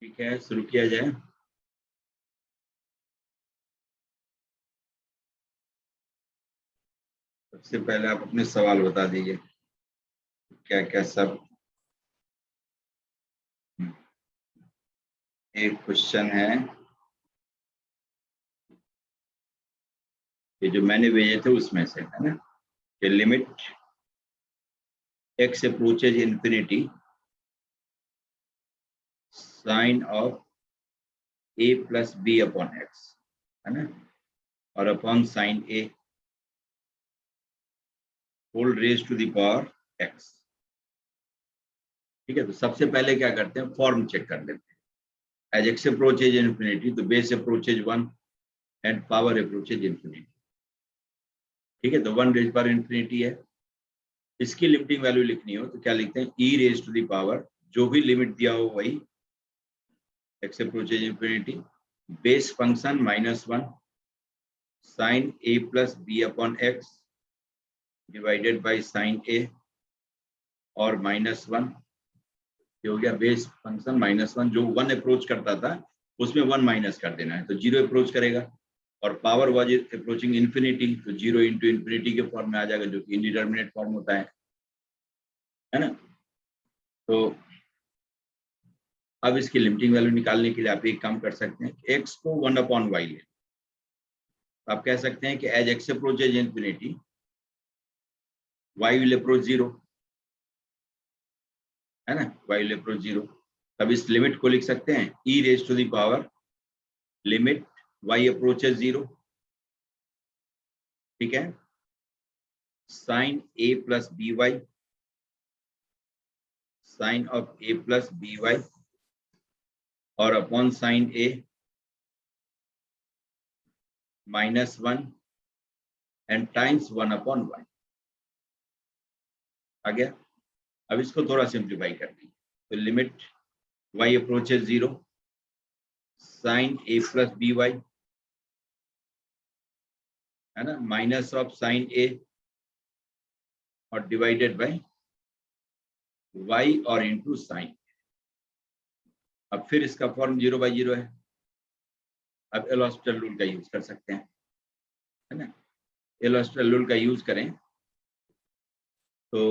ठीक है, शुरू किया जाए। सबसे पहले आप अपने सवाल बता दीजिए, क्या क्या सब। एक क्वेश्चन है कि जो मैंने भेजे थे उसमें से, है ना, कि limit x approaches infinity sine of a plus b upon x, है ना, और upon sine a whole raise to the power x। ठीक है, तो सबसे पहले क्या करते हैं, फॉर्म चेक कर लेते हैं। एज x अप्रोचेज इंफिनिटी तो base approaches 1 and power approaches infinity. ठीक है, तो 1 रेज पर इंफिनिटी है। इसकी लिमिटिंग वैल्यू लिखनी हो तो क्या लिखते हैं, e raise to the power, जो भी लिमिट दिया हो वही, x approaches infinity, base function -1 sine a plus b upon x divided by sine a और -1, ये हो गया बेस फंक्शन -1। जो 1 अप्रोच करता था उसमें 1 माइनस कर देना है, तो 0 अप्रोच करेगा। और पावर वाज अप्रोचिंग इंफिनिटी, तो 0 इंटू इंफिनिटी के फॉर्म में आ जाएगा, जो कि इंडिटरमिनेट फॉर्म होता है ना। तो अब इसकी लिमिटिंग वैल्यू निकालने के लिए आप एक काम कर सकते हैं, x को 1 अपॉन वाई ले। आप कह सकते हैं कि as x approaches infinity y will approach 0, है ना, y विल अप्रोच 0। तब इस लिमिट को लिख सकते हैं e raise to the power limit y approaches 0, ठीक है, sine a plus B Y, sine of a plus B Y और upon sine a -1 and times 1 upon Y. आ गया। अब इसको थोड़ा सिंप्लीफाई कर दी तो limit y approaches 0 sine a plus B Y, है ना, माइनस ऑफ साइन a और डिवाइडेड बाय y और इंटू साइन। अब फिर इसका फॉर्म 0/0 है। अब एल हॉस्पिटल रूल का यूज कर सकते हैं, है ना। एल हॉस्पिटल रूल का यूज करें तो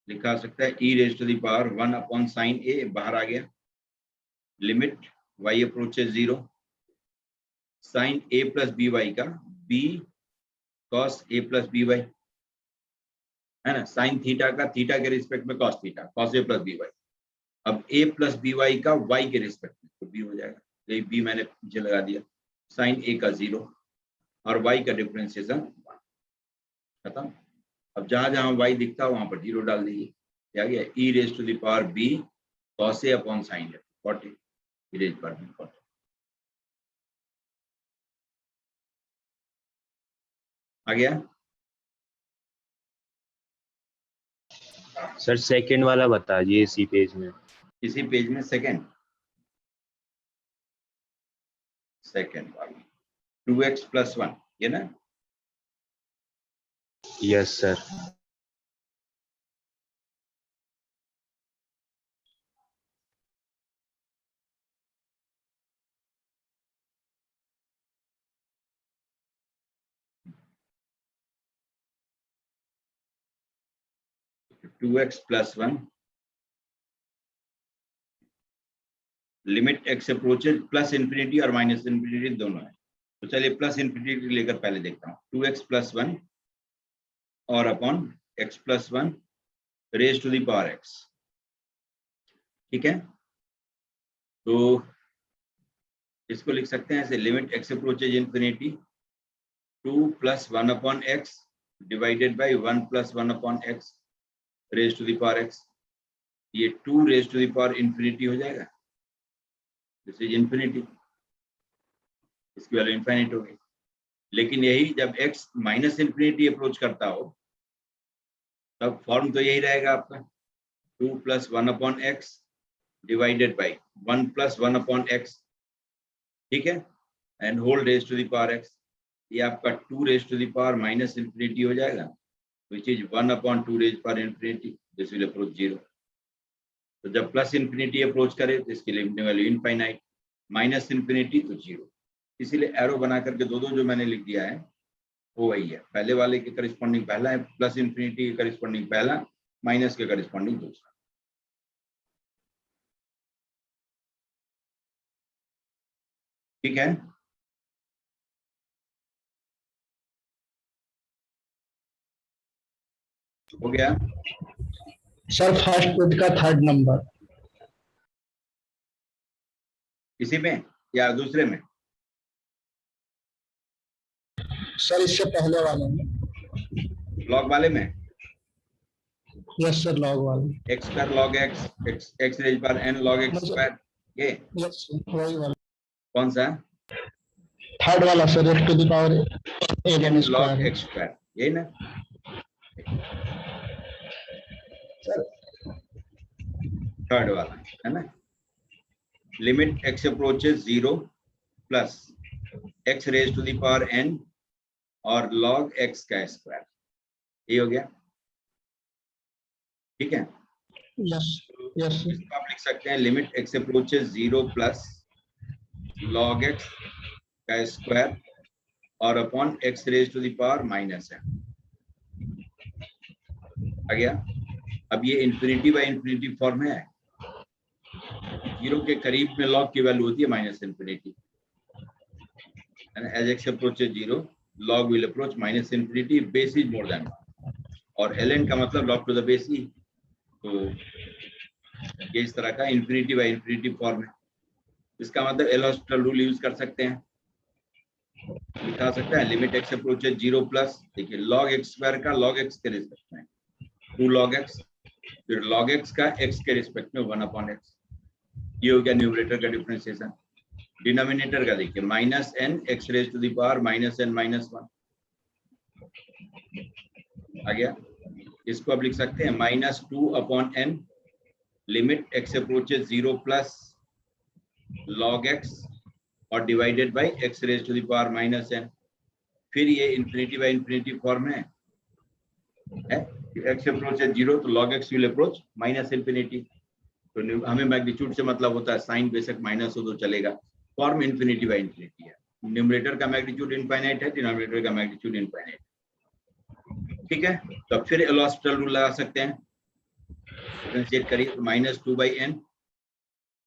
लिखा सकता है e raise to the power 1 upon sine a, बाहर आ गया, limit y approaches 0 sine a plus B y का b cos a plus B Y, है ना, साइन थीटा का थीटा के रिस्पेक्ट में cos theta, cos a plus B y. अब a प्लस बी वाई का y के रिस्पेक्ट में, तो b हो जाएगा, ये b मैंने पीछे लगा दिया, साइन a का 0 और y का डिफरेंशिएशन 1, खत्म। अब जहां जहां y दिखता है वहां पर 0 डाल दीजिए, क्या गया, e raise to the power b cos a upon sine a 40, e raise पर 40। आ गया सर सेकंड वाला बता दिए इसी पेज में। इसी पेज में सेकंड, सेकेंड वाला 2x + 1, ये ना? Yes sir. Two x + 1 limit x approaches +∞ और -∞ दोनों है। तो चलिए +∞ लेकर पहले देखता हूँ। 2x + 1 और upon x + 1 raise to the power x, ठीक है? तो इसको लिख सकते हैं ऐसे, limit x approaches ∞, 2 + 1/x divided by 1 + 1/x raise to the power x। ये 2 रेज टू द पावर ∞ हो जाएगा, दिस इज ∞, इसकी वैल्यू इनफाइनाइट हो गई। लेकिन यही जब x -∞ अप्रोच करता हो तब फॉर्म तो यही रहेगा आपका, 2 + 1/x डिवाइडेड बाय 1 + 1/x, ठीक है? And whole raise to the power x। ये आपका 2 रेज टू द पावर -∞ हो जाएगा, which is 1/2 raise power ∞, this will approach 0। तो जब +∞ अप्रोच करे तो इसकी लिमिट वैल्यू इनफाइनाइट, -∞ तो 0। इसीलिए एरो बना करके दो जो मैंने लिख दिया है वो वही है, पहले वाले के करिस्पॉन्डिंग पहला है, +∞ के करिस्पॉन्डिंग पहला, माइनस के करिस्पॉन्डिंग दूसरा। ठीक है? हो गया सर फर्स्ट पेज का 3rd नंबर इसी में या दूसरे में? सर इससे पहले वाले में। लॉग वाले में? यस सर, लॉग वाले। x² log x, x raise पर n log x², ये यस वही वाला। कौन सा? 3rd वाला sir, x to the power n log x², यही ना? सर 3rd वाला है ना? Limit x approaches 0 plus x raise to the power n और log x का स्क्वायर, ये हो गया, ठीक है? यस यस इसको आप लिख सकते हैं limit x approaches 0 plus log x का स्क्वायर और upon x raise to the power -n। आ गया? अब ये ∞/∞ फॉर्म है, 0 के करीब में log की वैल्यू होती है -∞, as x approaches 0 log will approach -∞, base is more than 1, और ln का मतलब log to the base e। तो ये इस तरह का ∞/∞ फॉर्म है। इसका मतलब एल हॉस्पिटल रूल यूज कर सकते हैं, दिखा सकते हैं लिमिट x अप्रोचेज 0 प्लस, देखिए log x² का log x के रिस्पेक्ट में 2 log x, फिर log x का x के रिस्पेक्ट में 1/x। ये हो गया न्यूमरेटर का डिफरेंशिएशन। डिनोमिनेटर का देखिए -n x raise to the power -n-1 आ गया। इसको आप लिख सकते हैं -2/n limit x approaches 0 plus log x और divided by x raise to the power -n। फिर ये ∞/∞ फॉर्म है, x अप्रोचेज 0 तो log x विल अप्रोच -∞। तो हमें मैग्नीट्यूड से मतलब होता है, साइन बेशक माइनस हो तो चलेगा, फॉर्म ∞/∞ है। न्यूमरेटर का मैग्नीट्यूड इनफाइनाइट है, डिनोमिनेटर का मैग्नीट्यूड इनफाइनाइट, ठीक है? तो फिर एल हॉस्पिटल रूल लगा सकते हैं, डिफरेंशिएट करिए तो -2/n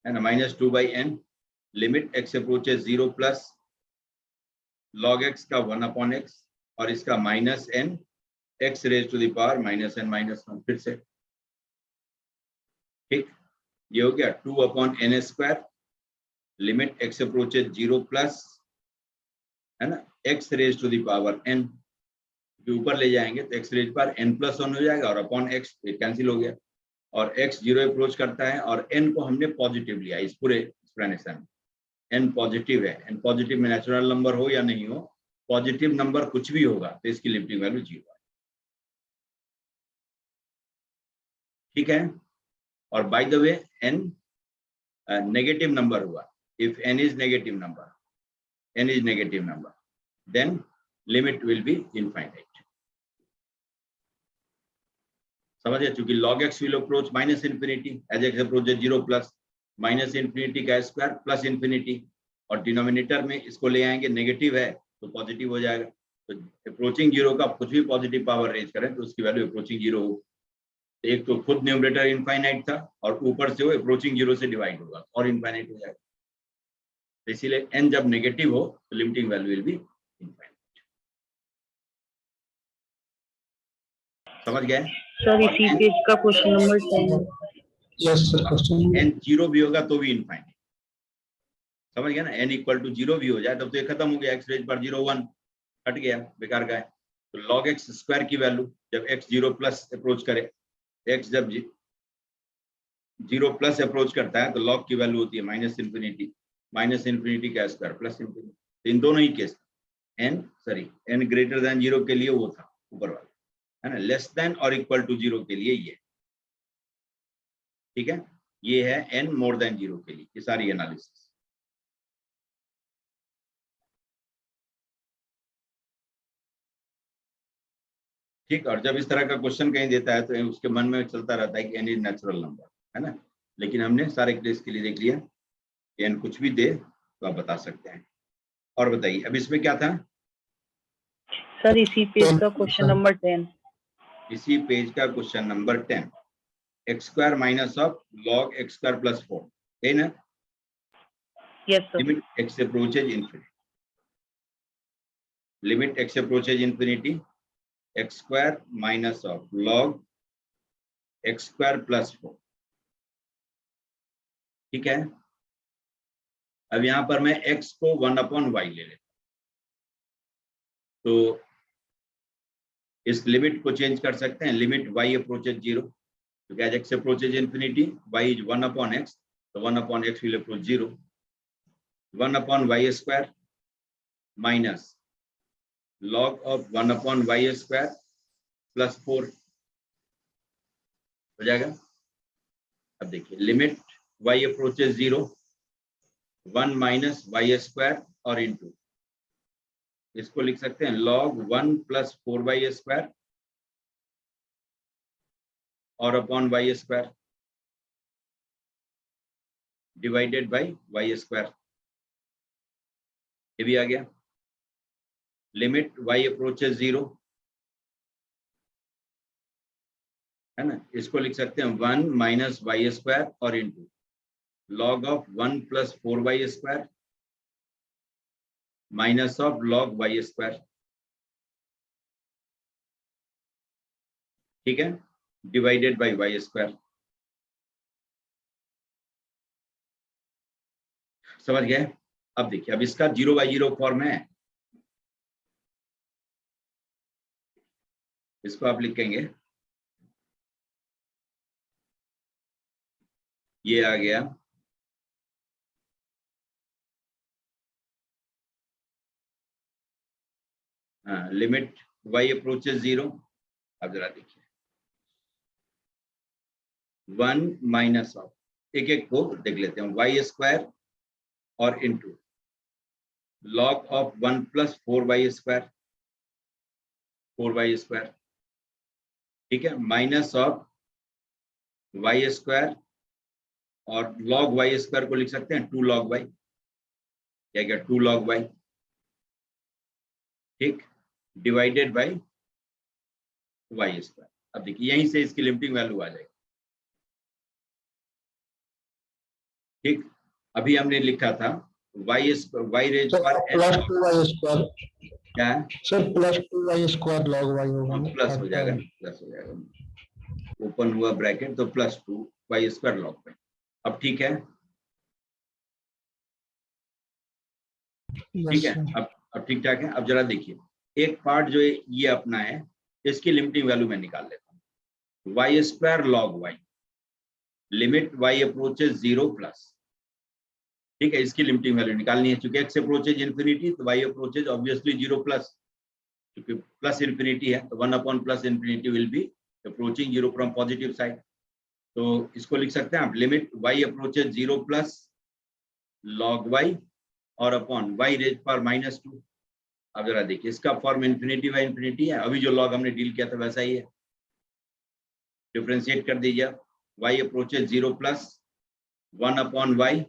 है ना, -2/n limit x approaches 0 plus log x का 1/x और इसका -n x raise to the power -n-1। फिर से ठीक, ये हो गया 2/n² limit x approaches 0 plus है ना x raise to the power n, जो ऊपर ले जाएंगे तो x रेज पर n+1 हो जाएगा और अपॉन x कैंसिल हो गया, और x 0 अप्रोच करता है और n को हमने पॉजिटिव लिया इस पूरे एक्सप्लेनेशन में। n पॉजिटिव है, n पॉजिटिव में नेचुरल नंबर हो या नहीं हो, पॉजिटिव नंबर कुछ भी होगा तो इसकी लिमिटिंग वैल्यू 0 है, ठीक है? और by the way n negative number हुआ, if n is negative number n is negative number, then limit will be infinite. समझ गए? चूंकि log x will approach minus infinity as x approaches 0 plus minus infinity का square plus infinity, और denominator में इसको ले आएंगे, नेगेटिव है तो पॉजिटिव हो जाएगा। तो अप्रोचिंग 0 का कुछ भी पॉजिटिव पावर रेंज करें तो उसकी वैल्यू अप्रोचिंग 0 हो। एक तो खुद न्यूमरेटर इनफाइनाइट था और ऊपर से वो अप्रोचिंग 0 से डिवाइड होगा और इनफाइनाइट हो जाएगा। तो इसीलिए n जब नेगेटिव हो तो limiting value will be infinite. समझ गए? सर इसी पेज का question number 10। Yes sir, question n 0 भी होगा तो भी इनफाइनाइट। समझ गया ना? n इक्वल टू 0 भी हो जाए तब तो ये खत्म हो गया, x रेज पर 0 1 हट गया, बेकार का है। तो log x स्क्वायर की वैल्यू जब x 0 प्लस अप्रोच करे, x जब 0 प्लस अप्रोच करता है तो log की वैल्यू होती है माइनस इन्फिनिटी का स्क्वायर प्लस इन्फिनिटी। तो इन दोनों ही केस n ग्रेटर देन 0 के लिए वो था ऊपर वाला, है ना, लेस देन और इक्वल टू 0 के लिए ये, ठीक है। ये है n मोर देन 0 के लिए, ये सारी एनालिसिस। ठीक, और जब इस तरह का क्वेश्चन कहीं देता है तो उसके मन में चलता रहता है कि n इज नेचुरल नंबर, है ना, लेकिन हमने सारे केस के लिए देख लिया कि n कुछ भी दे तो आप बता सकते हैं। और बताइए अब इसमें क्या था? सर इसी पेज का क्वेश्चन नंबर 10। इसी पेज का question number 10, x square minus of log x square plus 4, है ना? Yes sir. Limit x approaches infinity, limit x approaches infinity, x square minus of log x square plus 4, ठीक है। अब यहां पर मैं x को 1/y ले लेता, तो इस लिमिट को चेंज कर सकते हैं, लिमिट y अप्रोचेज 0, क्योंकि as x approaches infinity y is 1/x, तो 1/x will approach 0, 1/y square minus log of 1/y square plus 4 हो जाएगा। अब देखिए limit y approaches 0, 1 minus y square और इंटू, इसको लिख सकते हैं log 1 प्लस 4y स्क्वायर और upon y square divided by y square, ये भी आ गया। लिमिट y अप्रोचेज 0, है ना, इसको लिख सकते हैं 1 माइनस y स्क्वायर और into log of 1 plus 4y square minus of log y square, ठीक है, डिवाइडेड बाय y स्क्वायर। समझ गए? अब देखिए, अब इसका 0/0 फॉर्म है, इसको आप लिखेंगे, ये आ गया लिमिट y अप्रोचेज 0। अब जरा देखिए 1 माइनस ऑफ, एक एक को देख लेते हैं, y स्क्वायर और into log of 1 plus 4y square, 4y square, ठीक है, माइनस ऑफ y स्क्वायर और log y स्क्वायर को लिख सकते हैं 2 log y, क्या क्या 2 log y, ठीक, डिवाइडेड बाय y स्क्वायर। अब देखिए यहीं से इसकी लिमिटिंग वैल्यू आ जाएगी, ठीक। अभी हमने लिखा था y रेज पर प्लस 2y स्क्वायर, क्या है sir plus 2y square log y होगा ना, प्लस हो जाएगा, प्लस हो जाएगा, ओपन हुआ ब्रैकेट तो plus 2y square log y। अब ठीक है, ठीक है, अब ठीक ठाक है। अब जरा देखिए एक पार्ट जो ये अपना है, इसकी लिमिटिंग वैल्यू मैं निकाल लेता हूँ, y square log y, limit y approaches 0 plus, ठीक है, इसकी लिमिटिंग वैल्यू निकालनी है, क्योंकि x अप्रोचेज इन्फिनिटी तो y अप्रोचेज ऑब्वियसली 0 प्लस, क्योंकि प्लस इन्फिनिटी है तो 1 plus infinity will be approaching 0 from positive side. तो इसको लिख सकते हैं आप limit y approaches 0 plus log y और अपॉन y रेज पावर -2। अब जरा देखिए, इसका फॉर्म इन्फिनिटी बाई इन्फिनिटी है, अभी जो लॉग हमने डील किया था वैसा ही है। डिफ्रेंशिएट कर दीजिए, y approaches 0 plus 1 upon y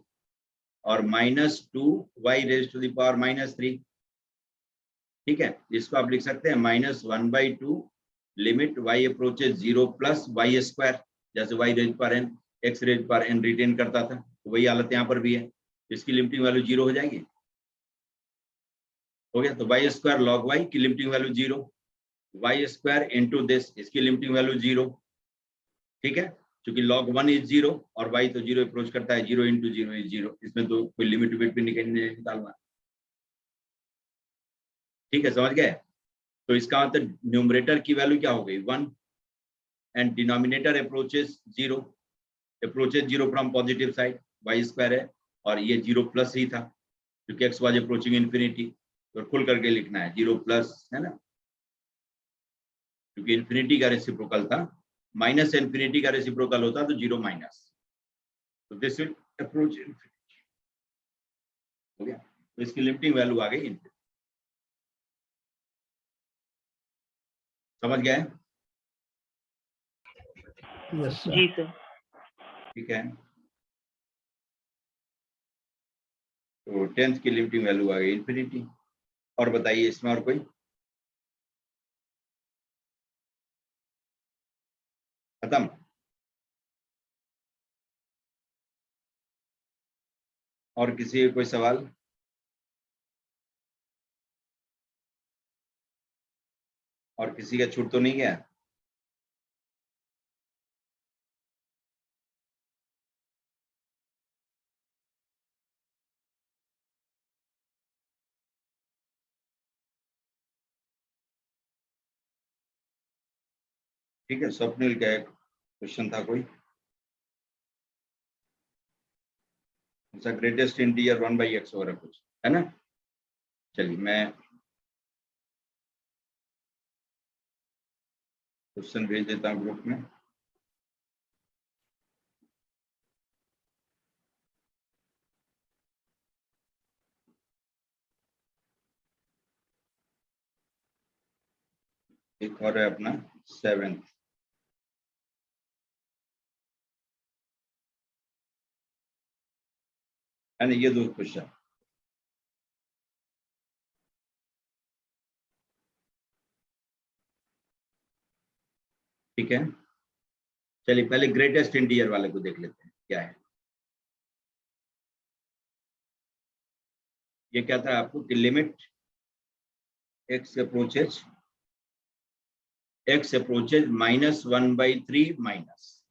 और -2 y raise to the power -3। ठीक है, इसको आप लिख सकते हैं -1/2 limit y approaches 0 plus y square, जैसे y रेज पर n x रेज पर n रिटेन करता था, तो वही हालत यहाँ पर भी है। इसकी लिमिटिंग वैल्यू 0 हो जाएगी। हो गया, तो y स्क्वायर लॉग y की limiting value 0, y square into this, इसकी लिमिटिंग वैल्यू 0। ठीक है, क्योंकि log 1 इज 0 और y तो 0 अप्रोच करता है, 0 इंटू 0 इज 0, इसमें तो कोई लिमिट विमिट भी निकालना। ठीक है, समझ गए? तो इसका मतलब न्यूमरेटर की वैल्यू क्या हो गई 1 and denominator approaches 0, approaches 0 from positive side, y square है और ये 0 प्लस ही था क्योंकि x वाज अप्रोचिंग इन्फिनिटी, तो खुल करके लिखना है 0 प्लस, है ना, क्योंकि इन्फिनिटी का रेसिप्रोकल था, माइनस इन्फिनिटी का रेसिप्रोकल होता तो 0 माइनस, तो दिस विल अप्रोच इन्फिनिटी। हो गया, तो इसकी लिमिटिंग वैल्यू आ गई इन्फिनिटी। समझ गए? Yes sir. जी सर। ठीक है, तो 10th की लिमिटिंग वैल्यू आ गई इन्फिनिटी। और बताइए इसमें और कोई? खत्म? और किसी का कोई सवाल? और किसी का छूट तो नहीं गया? ठीक है, स्वप्निल का एक क्वेश्चन था कोई, ग्रेटेस्ट इंटीजर 1/x वगैरह कुछ, है ना? चलिए मैं क्वेश्चन भेज देता हूँ ग्रुप में। एक और है अपना 7th, है ना, ये दो क्वेश्चन। ठीक है, चलिए पहले ग्रेटेस्ट इंटीजर वाले को देख लेते हैं क्या है। ये क्या था आपको कि लिमिट x अप्रोचेज -1/3 माइनस,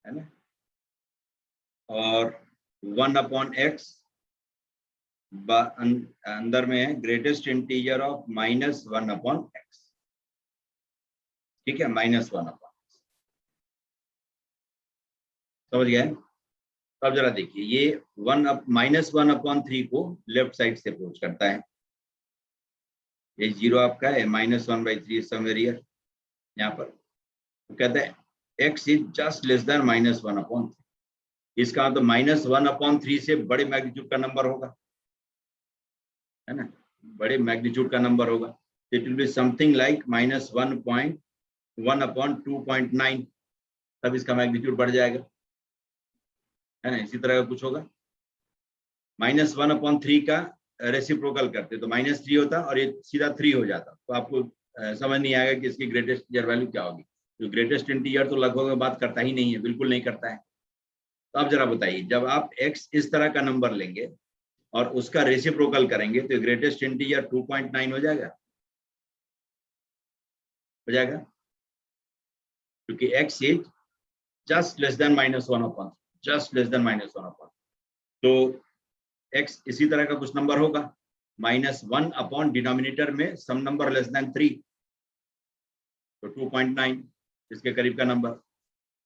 है ना, और 1 अपॉन x अंदर में है greatest integer of -1 upon x। ठीक है, -1 अपॉन, समझ गए? तो अब जरा देखिए, ये -1 अपॉन 3 को लेफ्ट साइड से अप्रोच करता है, ये 0 आपका है, -1/3 समवेयर हियर, यहाँ पर तो कहते हैं x is just less then -1 upon 3। इसका तो -1 अपॉन 3 से बड़े मैग्नीट्यूड का नंबर होगा, है ना, बड़े मैग्नीट्यूड का नंबर होगा, it will be something like -1.1 upon 2.9, तब इसका मैग्नीट्यूड बढ़ जाएगा, है ना, इसी तरह का कुछ होगा। -1 अपॉन 3 का रेसिप्रोकल करते तो -3 होता और ये सीधा 3 हो जाता, तो आपको समझ नहीं आएगा कि इसकी ग्रेटेस्ट इंटीजर वैल्यू क्या होगी। तो ग्रेटेस्ट इंटीजर तो लगभग बात करता ही नहीं है, बिल्कुल नहीं करता है। तो आप जरा बताइए, जब आप x इस तरह का नंबर लेंगे और उसका रेसिप्रोकल करेंगे तो ग्रेटेस्ट इंटीजर 2.9 हो जाएगा, हो जाएगा, क्योंकि x is just less then -1 upon, just less then -1 upon, तो x इसी तरह का कुछ नंबर होगा, -1 अपॉन डिनोमिनेटर में सम नंबर लेस देन 3, तो 2.9 इसके करीब का नंबर।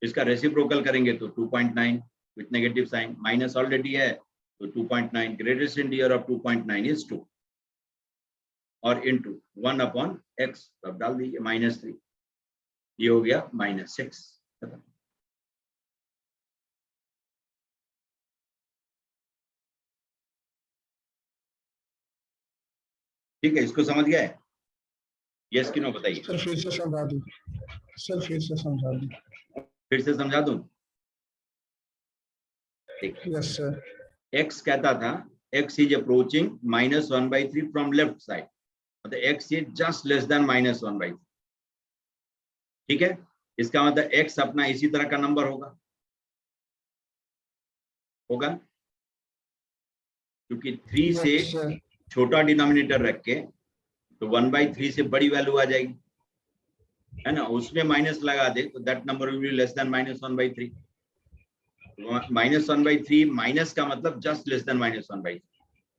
इसका रेसिप्रोकल करेंगे तो 2.9 with negative sign, minus already है तो 2.9, ग्रेटेस्ट इंटीजर ऑफ 2.9 इज 2 और इनटू 1 अपॉन x, अब डाल दीजिए -3, ये हो गया -6। ठीक है, इसको समझ गया है? यस कि नो बताइए। सर फिर से समझा दीजिए, सर फिर से समझा दीजिए। फिर से समझा दूं? देखिए, यस सर। x कहता था x is approaching -1/3 from left side, मतलब x is just less then -1/3। ठीक है, इसका मतलब x अपना इसी तरह का नंबर होगा, क्योंकि 3 से यस सर। छोटा डिनोमिनेटर रख के तो 1/3 से बड़ी वैल्यू आ जाएगी, है ना, उसमें माइनस लगा दे तो that number will be less than -1/3। -1/3 minus का मतलब जस्ट लेस देन -1/3,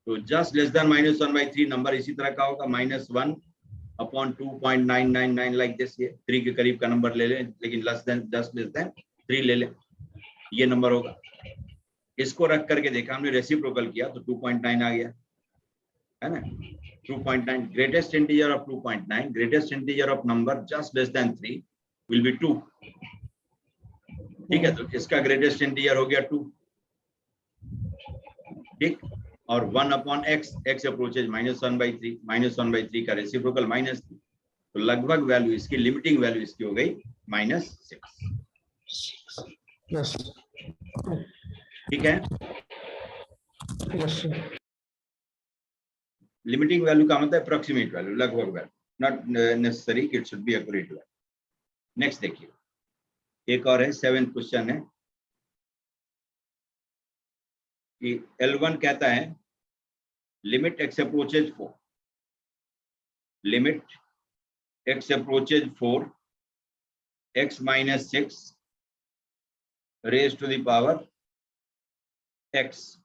तो जस्ट लेस देन -1/3 नंबर इसी तरह का होगा, -1/2.999 लाइक दिस। ये 3 के करीब का नंबर ले लें, लेकिन जस्ट लेस देन 3 ले लें, ये नंबर होगा। इसको रख करके देखा हमने, रेसिप्रोकल किया तो 2.9 आ गया, है ना। 2.9 greatest integer of 2.9, greatest integer of number just less then 3 will be 2। ठीक है, तो इसका ग्रेटेस्ट इंटीजर हो गया 2। ठीक, और 1/x, x अप्रोचेज -1/3, -1/3 का रेसिप्रोकल -3, तो लगभग वैल्यू इसकी, लिमिटिंग वैल्यू इसकी हो गई -6। यस। ठीक है, यस सर। लिमिटिंग वैल्यू का मतलब अप्रोक्सीमेट वैल्यू, लगभग value, not necessary it should be accurate value. Next देखिए, एक और है, 7th क्वेश्चन है कि L1 कहता है limit x approaches 4, limit x approaches 4, x - 6 raise to the power x।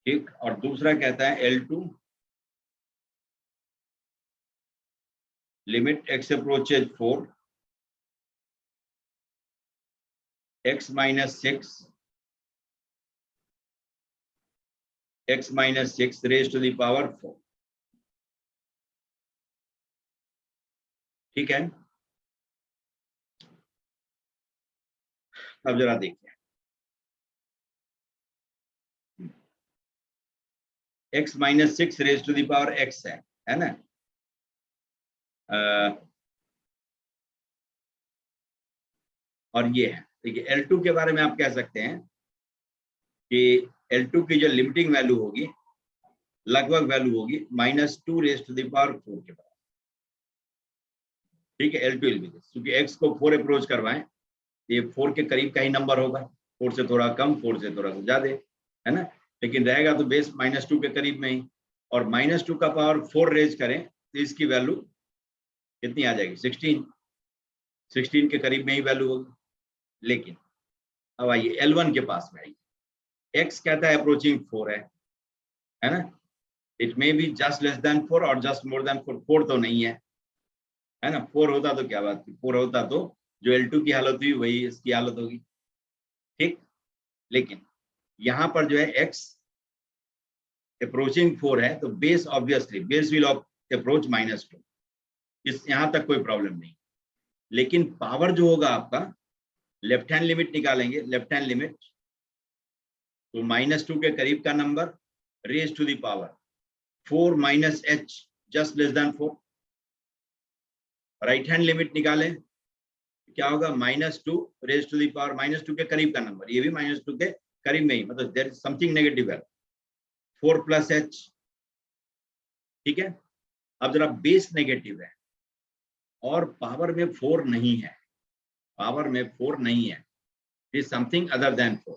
ठीक, और दूसरा कहता है L2 limit x approaches 4, x - 6, x - 6 raise to the power 4। ठीक है, अब जरा देखिए, x - 6 raise to the power x है ना। और ये है, देखिए L2 के बारे में आप कह सकते हैं कि L2 की जो लिमिटिंग वैल्यू होगी, लगभग वैल्यू होगी -2 रेज टू द पावर 4 के बराबर। ठीक है, L2 विल बी दिस, क्योंकि x को 4 अप्रोच करवाएं, ये 4 के करीब का ही नंबर होगा, 4 से थोड़ा कम, 4 से थोड़ा सा ज्यादा, है ना, लेकिन रहेगा तो बेस -2 के करीब में ही, और -2 का पावर 4 रेज करें तो इसकी वैल्यू कितनी आ जाएगी, 16 के करीब में ही वैल्यू होगी। लेकिन अब आइए L1 के पास में आइए, x कहता है अप्रोचिंग 4 है ना, it may be just less than 4 और जस्ट मोर देन 4, 4 तो नहीं है ना, 4 होता तो क्या बात थी, 4 होता तो जो L2 की हालत हुई वही इसकी हालत होगी। ठीक, लेकिन यहां पर जो है x अप्रोचिंग 4 है, तो base obviously base will approach -2, इस यहां तक कोई प्रॉब्लम नहीं। लेकिन पावर जो होगा आपका, लेफ्ट हैंड लिमिट निकालेंगे, लेफ्ट हैंड लिमिट, तो -2 के करीब का number raise to the power 4 - h just less than 4। Right hand limit निकालें, क्या होगा, -2 रेज टू द पावर -2 के करीब का नंबर, ये भी -2 के करीब में ही, मतलब देयर इज समथिंग नेगेटिव है, 4 + h। ठीक है, अब जरा बेस नेगेटिव है और पावर में 4 नहीं है, पावर में 4 नहीं है, it is something other than 4।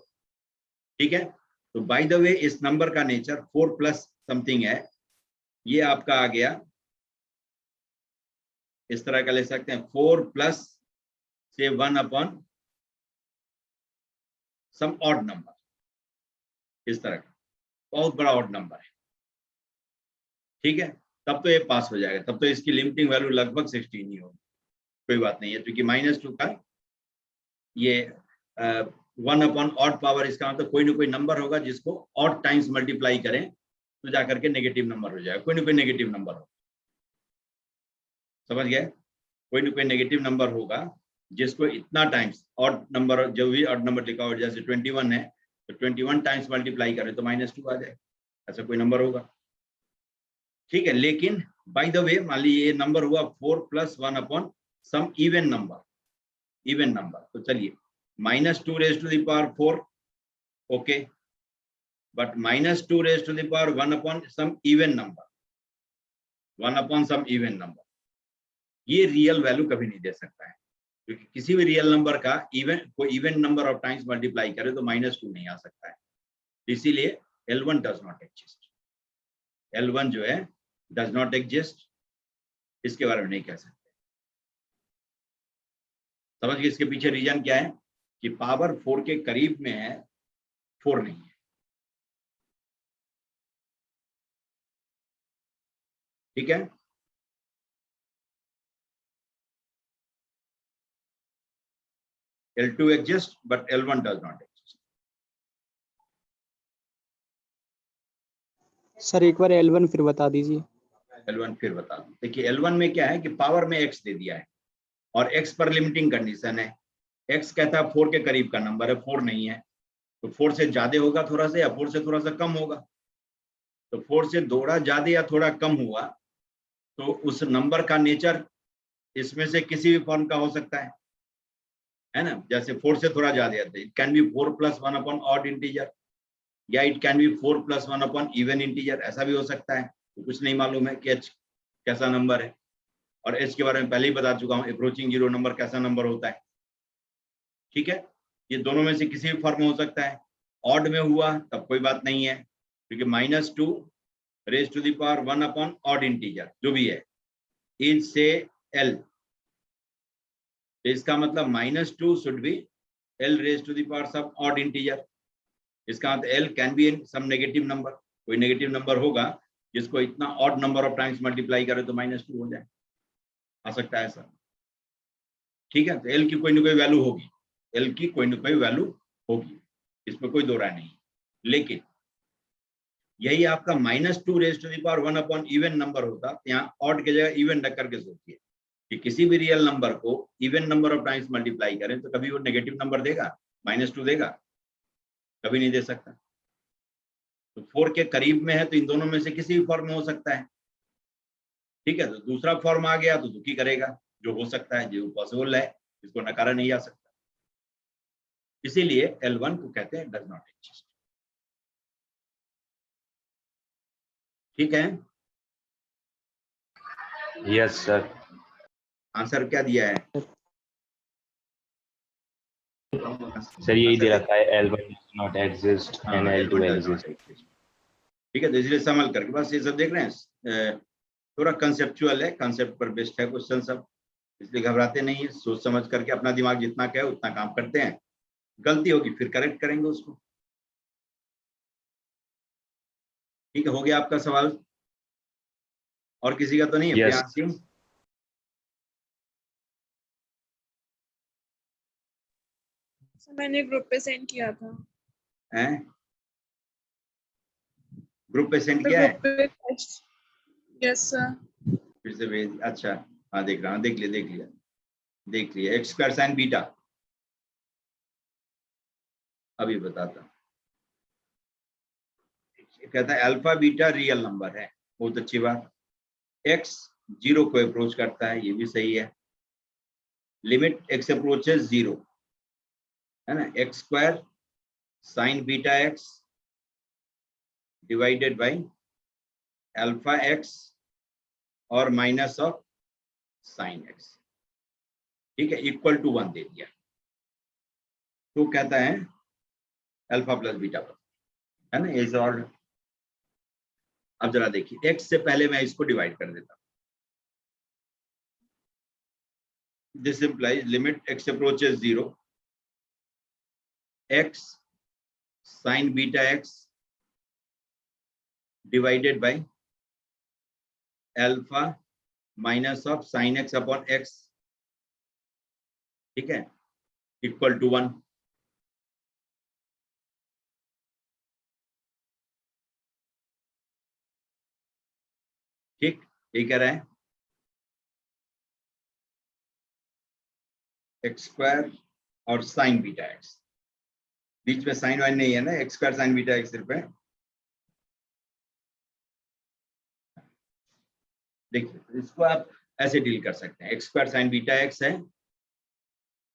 ठीक है, तो बाय द वे इस नंबर का नेचर 4 + समथिंग है, ये आपका आ गया, इस तरह का ले सकते हैं, 4 + से 1/, सम ऑड नंबर, इस तरह का बहुत बड़ा ऑड नंबर है। ठीक है, तब तो ये पास हो जाएगा, तब तो इसकी लिमिटिंग वैल्यू लगभग 16 ही होगी, कोई बात नहीं है, क्योंकि -2 का ये 1/, ऑड पावर, इसका मतलब कोई ना कोई नंबर होगा जिसको ऑड टाइम्स मल्टीप्लाई करें तो जाकर के नेगेटिव नंबर हो जाएगा, कोई ना कोई नेगेटिव नंबर हो, समझ गए, कोई ना कोई नेगेटिव नंबर होगा जिसको इतना टाइम्स, ऑड नंबर जो भी ऑड नंबर लिखा हो, जैसे 21 है तो 21 टाइम्स मल्टीप्लाई करें तो -2 आ जाए, ऐसा कोई नंबर होगा। ठीक है, लेकिन बाय द वे मान लीजिए ये नंबर हुआ 4 + 1 अपॉन सम इवन नंबर, तो चलिए -2 raised to the power 4, okay, but -2 raised to the power 1 upon some even number, 1 upon some even number, ये रियल वैल्यू कभी नहीं दे सकता है, क्योंकि किसी भी रियल नंबर का कोई even number of times multiply करे तो -2 नहीं आ सकता है, इसीलिए L1 does not exist, L1 जो है डज नॉट एग्जिस्ट, इसके बारे में नहीं कह सकते। समझ गए इसके पीछे रीजन क्या है, कि पावर 4 के करीब में है, 4 नहीं है। ठीक है, L2 exists but L1 does not exist। Sir एक बार L1 फिर बता दीजिए। L1 फिर बता दूं, देखिए L1 में क्या है कि पावर में x दे दिया है और x पर लिमिटिंग कंडीशन है, x कहता है 4 के करीब का नंबर है, 4 नहीं है, तो 4 से ज्यादा होगा थोड़ा सा या 4 से थोड़ा सा कम होगा, तो 4 से थोड़ा ज्यादा या थोड़ा कम हुआ तो उस नंबर का नेचर इसमें से किसी भी फॉर्म का हो सकता है ना, जैसे 4 से थोड़ा ज्यादा है, it can be 4 + 1 upon odd integer, या it can be 4 + 1 upon even integer, ऐसा भी हो सकता है। तो कुछ नहीं मालूम है कि h कैसा नंबर है, और h के बारे में पहले ही बता चुका हूं, अप्रोचिंग 0 नंबर कैसा नंबर होता है। ठीक है, ये दोनों में से किसी भी फॉर्म में हो सकता है, ऑड में हुआ तब कोई बात नहीं है, क्योंकि -2 raised to the power 1 upon odd integer जो भी है इज से L, तो इसका मतलब -2 should be L raised to the power some odd integer, इसका मतलब L can be in some negative number, कोई नेगेटिव नंबर होगा जिसको इतना odd number of times multiply करे तो -2 हो जाए, आ सकता है सर। ठीक है, तो L की कोई ना कोई वैल्यू होगी, L की कोई ना कोई वैल्यू होगी, इसमें कोई दो राय नहीं। लेकिन यही आपका -2 raised to the power 1 upon even number होता, यहाँ ऑड की जगह इवन रख करके सोचिए कि किसी भी रियल नंबर को even number of times multiply करें तो कभी वो नेगेटिव नंबर देगा, -2 देगा, कभी नहीं दे सकता। तो 4 के करीब में है तो इन दोनों में से किसी भी फॉर्म में हो सकता है। ठीक है, तो दूसरा फॉर्म आ गया तो दुखी करेगा, जो हो सकता है, जो पॉसिबल है, इसको नकारा नहीं जा सकता, इसीलिए L1 को कहते हैं डज नॉट एग्जिस्ट। ठीक है, यस सर। आंसर क्या दिया है सर यही दे रखा है L1 does not exist and L2 exists। ठीक है, तो इसलिए संभल करके बस ये सब देख रहे हैं, थोड़ा कंसेप्चुअल है, कंसेप्ट पर बेस्ड है क्वेश्चन सब, इसलिए घबराते नहीं है, सोच समझ करके अपना दिमाग जितना कहे उतना काम करते हैं, गलती होगी फिर करेक्ट करेंगे उसको। ठीक है, हो गया आपका सवाल, और किसी का तो नहीं है? Yes. प्रियांश सिंह, मैंने ग्रुप पे सेंड किया था। हैं ग्रुप पे सेंड किया है? Yes sir. फिर से भेज, अच्छा हाँ देख रहा हूँ, देख लिया x² sin बीटा, अभी बताता हूँ। कहता है अल्फा बीटा रियल नंबर है, बहुत अच्छी बात, x 0 को अप्रोच करता है, ये भी सही है, लिमिट x अप्रोचेस 0 है ना, x² sin beta x divided by alpha x और माइनस ऑफ साइन x, ठीक है, इक्वल टू 1 दे दिया, तो कहता है अल्फा प्लस बीटा है ना, इज ऑर्डर। अब जरा देखिए, x से पहले मैं इसको डिवाइड कर देता हूं, this implies limit x approaches 0 x sin beta x divided by alpha minus of sign x upon x, ठीक है, इक्वल टू 1। ठीक, ये कह रहा है x² और साइन बीटा x, बीच में साइन वाइन नहीं है ना, x² sin बीटा x सिर्फ है। देखिए इसको आप ऐसे डील कर सकते हैं, x square sine beta x है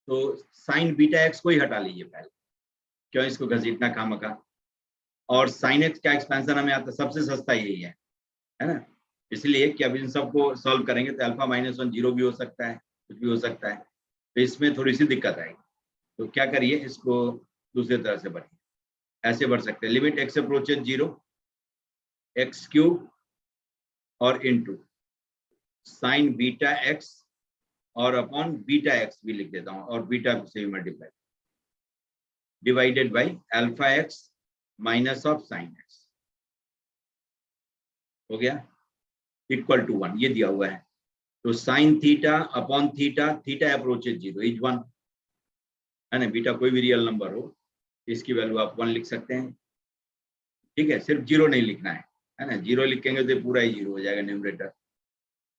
तो साइन बीटा एक्स को ही हटा लीजिए पहले, क्यों इसको घसीटना खामखा। और साइन एक्स का एक्सपेंशन हमें आता सबसे सस्ता यही है ना, इसलिए कि अब इन सबको सॉल्व करेंगे तो अल्फा -1 0 भी हो सकता है, कुछ भी हो सकता है, तो इसमें थोड़ी सी दिक्कत आएगी। तो क्या करिए, इसको दूसरे तरह से बढ़िए, ऐसे बढ़ सकते हैं, limit x approaches 0 x cube और इनटू साइन बीटा एक्स और अपॉन बीटा एक्स भी लिख देता हूं, और बीटा से भी multiply divided by alpha x minus of sine x, हो गया, इक्वल टू 1, ये दिया हुआ है। तो sine theta upon theta, theta approaches 0 is 1 है ना, बीटा कोई भी रियल नंबर हो इसकी वैल्यू आप 1 लिख सकते हैं, ठीक है, सिर्फ 0 नहीं लिखना है ना, 0 लिखेंगे तो पूरा ही 0 हो जाएगा न्यूमरेटर,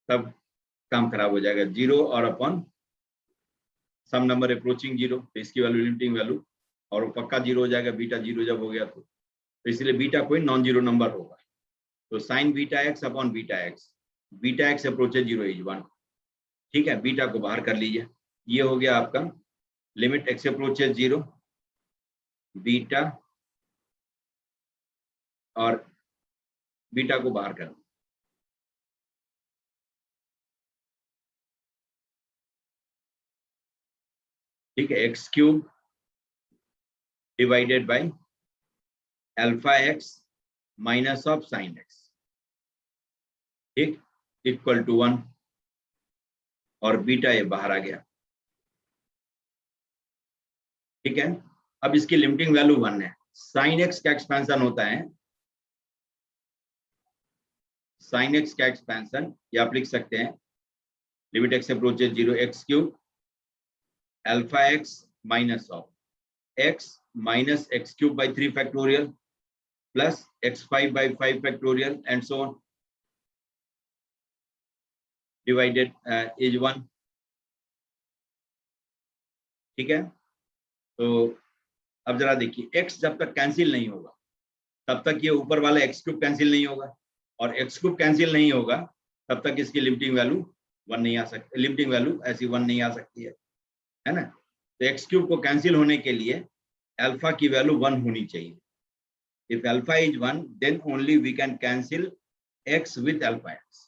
तब काम खराब हो जाएगा। 0 और अपॉन सम नंबर अप्रोचिंग 0, तो इसकी वैल्यू लिमिटिंग वैल्यू, और वो पक्का 0 हो जाएगा, बीटा 0 जब हो गया तो इसलिए बीटा कोई नॉन जीरो नंबर होगा। तो sign beta x upon beta x approaches 0 is 1, ठीक है, बीटा को बाहर कर लीजिए, ये हो गया आपका लिमिट एक्स अप्रोचेज 0 बीटा, और बीटा को बाहर कर, ठीक है, x cube divided by alpha x minus of sine x, ठीक, इक्वल टू 1, और बीटा ये बाहर आ गया, ठीक है। अब इसकी लिमिटिंग वैल्यू 1 है, साइन एक्स का एक्सपेंशन होता है, साइन एक्स का एक्सपेंशन ये आप लिख सकते हैं, limit x approaches 0 x cube alpha x minus of x minus x cube by 3 factorial plus x5 by 5 factorial and so on divided is 1, ठीक है। तो अब जरा देखिए, x जब तक कैंसिल नहीं होगा तब तक ये ऊपर वाला x क्यूब कैंसिल नहीं होगा, और x क्यूब कैंसिल नहीं होगा तब तक इसकी लिमिटिंग वैल्यू 1 नहीं आ सकती, लिमिटिंग वैल्यू ऐसी 1 नहीं आ सकती है ना। तो x क्यूब को कैंसिल होने के लिए अल्फा की वैल्यू 1 होनी चाहिए। If alpha is 1, then only we can cancel x with alpha x.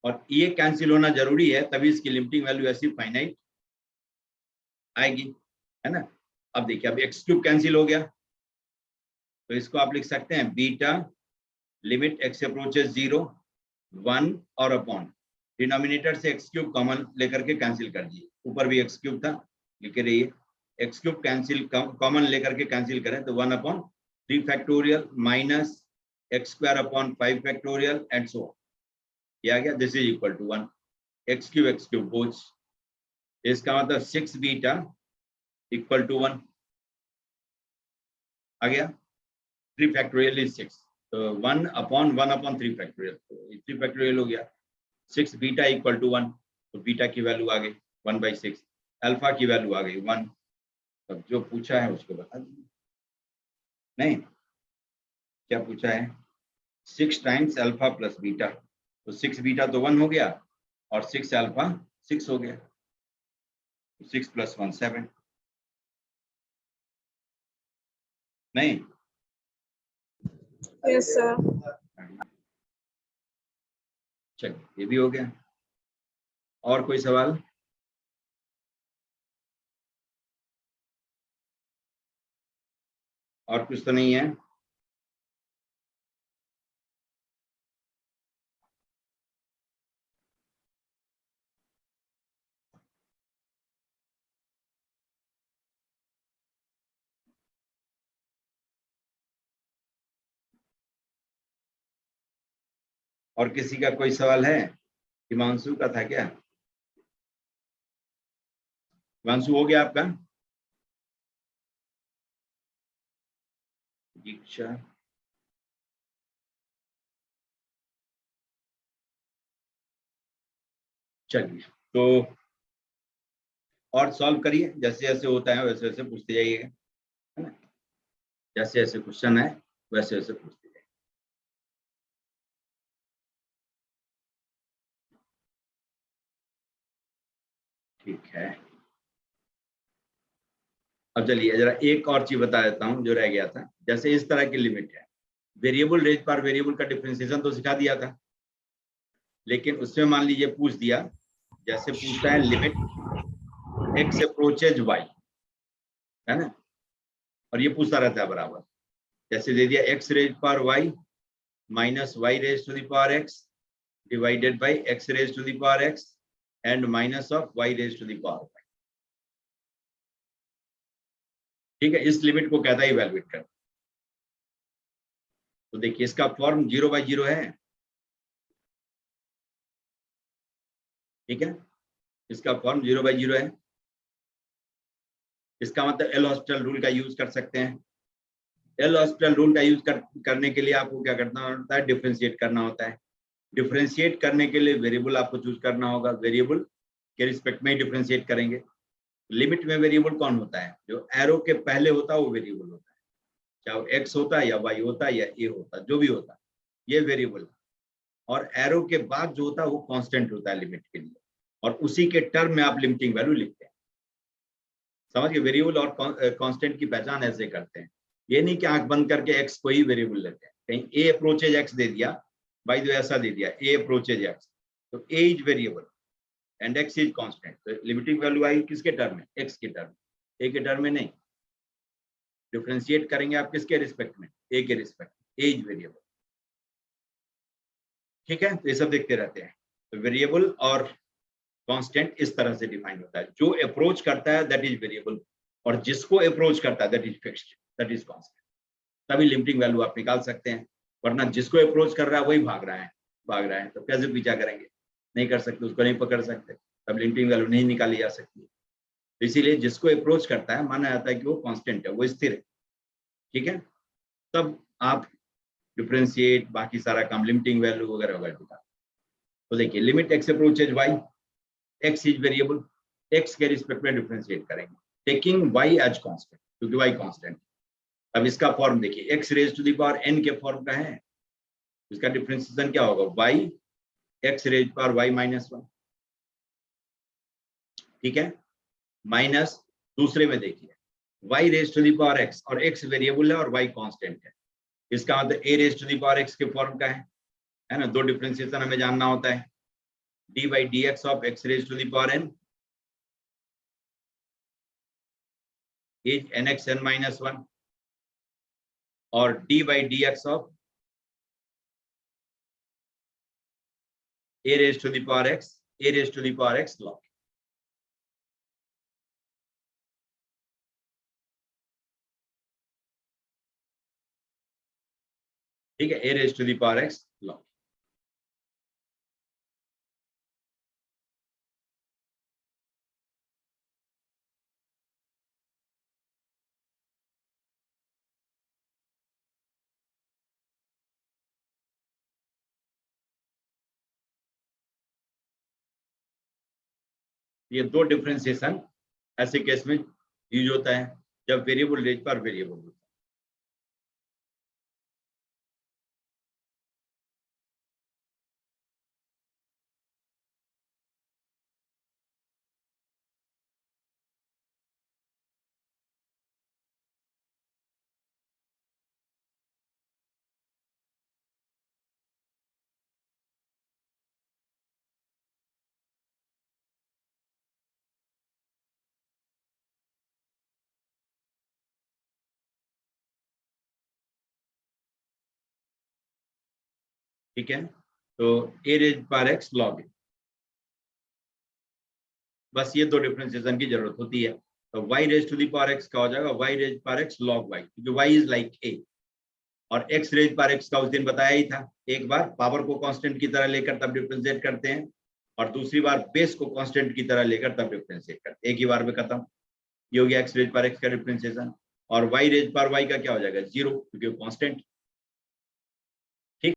और ये कैंसिल होना जरूरी है, तभी इसकी लिमिटिंग वैल्यू ऐसी फाइनाइट आएगी, है ना। अब देखिए, अब x क्यूब कैंसिल हो गया, तो इसको आप लिख सकते हैं बीटा लिमिट x अप्रोचेज 0 1 और अपॉन डिनोमिनेटर से x क्यूब कॉमन लेकर के कैंसिल कर दिए, ऊपर भी x क्यूब था, लिखे रहिए, x क्यूब कैंसिल कॉमन लेकर के कैंसिल करें तो 1 upon 3 factorial minus x square upon 5 factorial and so on, ये आ गया, this is equal to 1, x cube both, इसका मतलब 6 बीटा इक्वल टू 1 आ गया, 3 फैक्टोरियल इज 6, तो 1 अपॉन 3 फैक्टोरियल, तो 3 फैक्टोरियल हो गया, 6 बीटा इक्वल टू 1, तो बीटा की वैल्यू आ गई 1/6, अल्फा की वैल्यू आ गई 1। अब जो पूछा है उसको बता दीजिए, नहीं क्या पूछा है, 6 टाइम्स अल्फा प्लस बीटा, तो 6 बीटा तो 1 हो गया और 6 अल्फा 6 हो गया, 6 + 1 7, नहीं Yes, sir. चलिए ये भी हो गया। और कोई सवाल? और कुछ तो नहीं है? और किसी का कोई सवाल है? हिमांशु का था क्या? हिमांशु हो गया आपका? दीक्षा, चलिए तो और सॉल्व करिए, जैसे जैसे होता है वैसे वैसे पूछते जाइएगा, है ना, जैसे जैसे क्वेश्चन है वैसे वैसे पूछते ठीक है, अब चलिए जरा एक और चीज बता देता हूं जो रह गया था। जैसे इस तरह की लिमिट है, वेरिएबल रेंज पर वेरिएबल का डिफरेंशिएशन तो सिखा दिया था, लेकिन उसमें मान लीजिए पूछ दिया, जैसे पूछता है लिमिट x अप्रोचेज y, है ना, और ये पूछता रहता है बराबर, जैसे दे दिया x raise power y minus y raise to the power x divided by x raise to the power x and minus of y raise to the power y। ठीक है, इस लिमिट को कहता है इवैल्यूएट कर। तो देखिए इसका फॉर्म 0/0 है, ठीक है, इसका फॉर्म 0/0 है। इसका मतलब एल हॉस्पिटल रूल का यूज कर सकते हैं। एल हॉस्पिटल रूल का यूज करने के लिए आपको क्या करना होता है, डिफरेंशिएट करना होता है। डिफरेंशिएट करने के लिए वेरिएबल आपको चूज करना होगा, वेरिएबल के रिस्पेक्ट में ही डिफरेंशिएट करेंगे। लिमिट में वेरिएबल कौन होता है, जो एरो के पहले होता है वो वेरिएबल होता है, चाहे वो एक्स होता है या वाई होता है या ए होता है, जो भी होता है ये वेरिएबल। और एरो के बाद जो होता है वो कांस्टेंट होता है लिमिट के लिए, और उसी के टर्म में आप लिमिटिंग वैल्यू लिखते हैं। समझ गए, वेरिएबल और कांस्टेंट की पहचान ऐसे करते हैं। ये नहीं कि आंख बंद करके एक्स को ही वेरिएबल लेते हैं। कहीं ए अप्रोचेज एक्स दे दिया, बाय द वे ऐसा दे दिया ए अप्रोचेज एक्स, तो A is variable and X is constant, तो लिमिटिंग वैल्यू आई किसके टर्म में, एक्स के टर्म, ए के टर्म में नहीं। डिफरेंशिएट करेंगे आप किसके रिस्पेक्ट में, ए के रिस्पेक्ट, ए इज वेरिएबल। ठीक है, तो ये सब देखते रहते हैं। तो वेरिएबल और कांस्टेंट इस तरह से डिफाइन होता है, जो अप्रोच करता है दैट इज वेरिएबल, और जिसको अप्रोच करता है that is fixed, that is constant. तभी लिमिटिंग वैल्यू आप निकाल सकते हैं, वरना जिसको अप्रोच कर रहा है वही भाग रहा है तो कैसे पीछा करेंगे, नहीं कर सकते, उसको नहीं पकड़ सकते, तब लिमिटिंग वैल्यू नहीं निकाली जा सकती। तो इसीलिए जिसको अप्रोच करता है माना जाता है कि वो कांस्टेंट है, वो स्थिर है। ठीक है, तब आप डिफरेंशिएट बाकी सारा काम लिमिटिंग वैल्यू वगैरह वगैरह। तो देखिए limit x approaches y, x is variable, x के रिस्पेक्ट में डिफरेंशिएट करेंगे टेकिंग वाई एज कांस्टेंट, क्योंकि वाई कांस्टेंट। अब इसका फॉर्म देखिए, x raise to the power n के फॉर्म का है, इसका डिफरेंशिएशन क्या होगा, y x raise power y minus 1। ठीक है, माइनस दूसरे में देखिए y raise to the power x, और x वेरिएबल है और y कांस्टेंट है, इसका मतलब a raise to the power x के फॉर्म का है ना। दो डिफरेंशिएशन हमें जानना होता है, d/dx of x raise to the power n is nxn minus 1, और d/dx of a raise to the power x, a raise to the power x log। ठीक है, a raise to the power x log। ये दो differentiation ऐसे case में use होता है जब वेरिएबल रेज पर वेरिएबल होता है। ठीक है, तो a raise power x log, बस ये दो डिफरेंशिएशन की जरूरत होती है। तो y raise to the power x का हो जाएगा y raise power x log y, क्योंकि y इज लाइक a, और x रेज पावर x का उस दिन बताया ही था, एक बार पावर को कांस्टेंट की तरह लेकर तब डिफरेंशिएट करते हैं, और दूसरी बार बेस को कांस्टेंट की तरह लेकर तब डिफरेंशिएट करते हैं, एक ही बार में खत्म। ये हो गया x रेज पावर x का डिफरेंशिएशन। और y रेज पावर y का क्या हो जाएगा, 0, क्योंकि कांस्टेंट।